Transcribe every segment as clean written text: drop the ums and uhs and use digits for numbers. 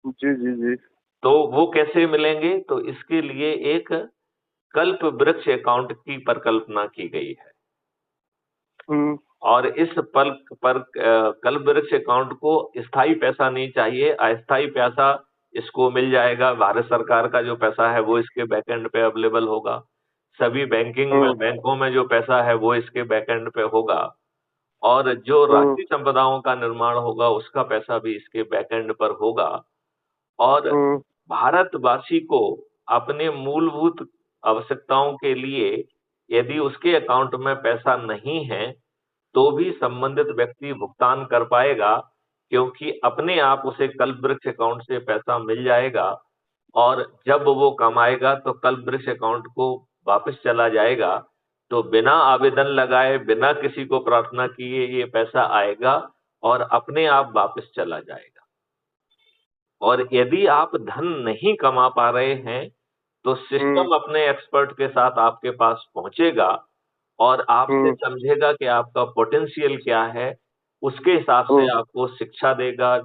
जी, जी, जी। तो वो कैसे मिलेंगे? तो इसके लिए एक कल्प वृक्ष अकाउंट की परिकल्पना की गई है। हुँ, और इस कल्प वृक्ष अकाउंट को स्थायी पैसा नहीं चाहिए, अस्थायी पैसा इसको मिल जाएगा। भारत सरकार का जो पैसा है वो इसके बैकएंड पे अवेलेबल होगा। सभी हुँ, बैंकों में जो पैसा है वो इसके बैकएंड पे होगा। और जो हुँ, राष्ट्रीय संपदाओं का निर्माण होगा उसका पैसा भी इसके बैकएंड पर होगा। और हुँ, भारतवासी को अपने मूलभूत आवश्यकताओं के लिए यदि उसके अकाउंट में पैसा नहीं है, तो भी संबंधित व्यक्ति भुगतान कर पाएगा, क्योंकि अपने आप उसे कल्पवृक्ष अकाउंट से पैसा मिल जाएगा। और जब वो कमाएगा तो कल्पवृक्ष अकाउंट को वापस चला जाएगा। तो बिना आवेदन लगाए, बिना किसी को प्रार्थना किए ये पैसा आएगा और अपने आप वापस चला जाएगा। और यदि आप धन नहीं कमा पा रहे हैं, तो हुँ, सिस्टम अपने एक्सपर्ट के साथ आपके पास पहुंचेगा और आपसे हुँ, समझेगा कि आपका पोटेंशियल क्या है। उसके हिसाब से हुँ। आपको शिक्षा देगा,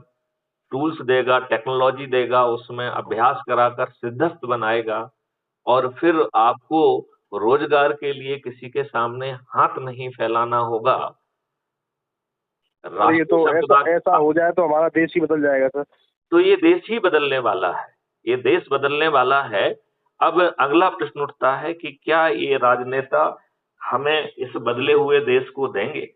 टूल्स देगा, टेक्नोलॉजी देगा, उसमें अभ्यास कराकर सिद्धस्त बनाएगा। और फिर आपको रोजगार के लिए किसी के सामने हाथ नहीं फैलाना होगा। सर ये तो राष्ट्रीय ऐसा संपदा ऐसा हो जाए तो हमारा देश ही बदल जाएगा सर। तो ये देश ही बदलने वाला है। ये देश बदलने वाला है। अब अगला प्रश्न उठता है कि क्या ये राजनेता हमें इस बदले हुए देश को देंगे?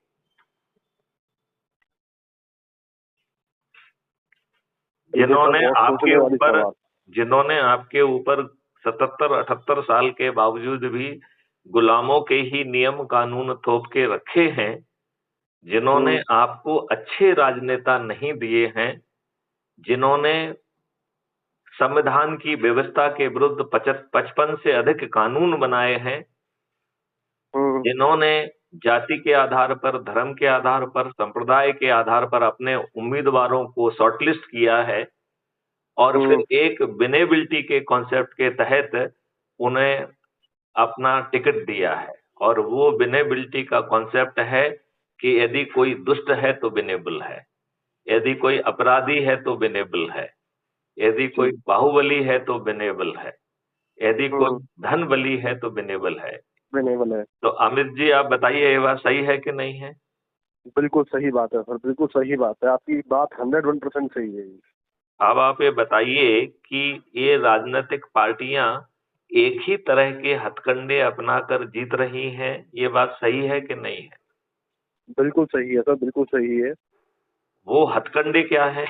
ये तो जिन्होंने बहुत आपके सोचने वाली ऊपर सवाल। जिन्होंने आपके ऊपर 77-78 साल के बावजूद भी गुलामों के ही नियम कानून थोप के रखे हैं, जिन्होंने हुँ, आपको अच्छे राजनेता नहीं दिए हैं, जिन्होंने संविधान की व्यवस्था के विरुद्ध 55 से अधिक कानून बनाए हैं, हुँ, जिन्होंने जाति के आधार पर, धर्म के आधार पर, संप्रदाय के आधार पर अपने उम्मीदवारों को शॉर्टलिस्ट किया है और हुँ, फिर एक विनेबिलिटी के कॉन्सेप्ट के तहत उन्हें अपना टिकट दिया है। और वो विनेबिलिटी का कॉन्सेप्ट है कि यदि कोई दुष्ट है तो विनेबल है, यदि कोई अपराधी है तो विनेबल है, यदि कोई जी। बाहुबली है तो विनेबल है, यदि कोई हुँ, धन बली है तो विनेबल है। विनेबल है। तो अमित जी आप बताइए ये बात सही है कि नहीं है? बिल्कुल सही बात है सर, बिल्कुल सही बात है। आपकी बात 101% सही है ये। अब आप ये बताइए कि ये राजनीतिक पार्टियां एक ही तरह के हथकंडे अपनाकर जीत रही हैं, ये बात सही है कि नहीं है? बिल्कुल सही है सर, बिल्कुल सही है। वो हथकंडे क्या है?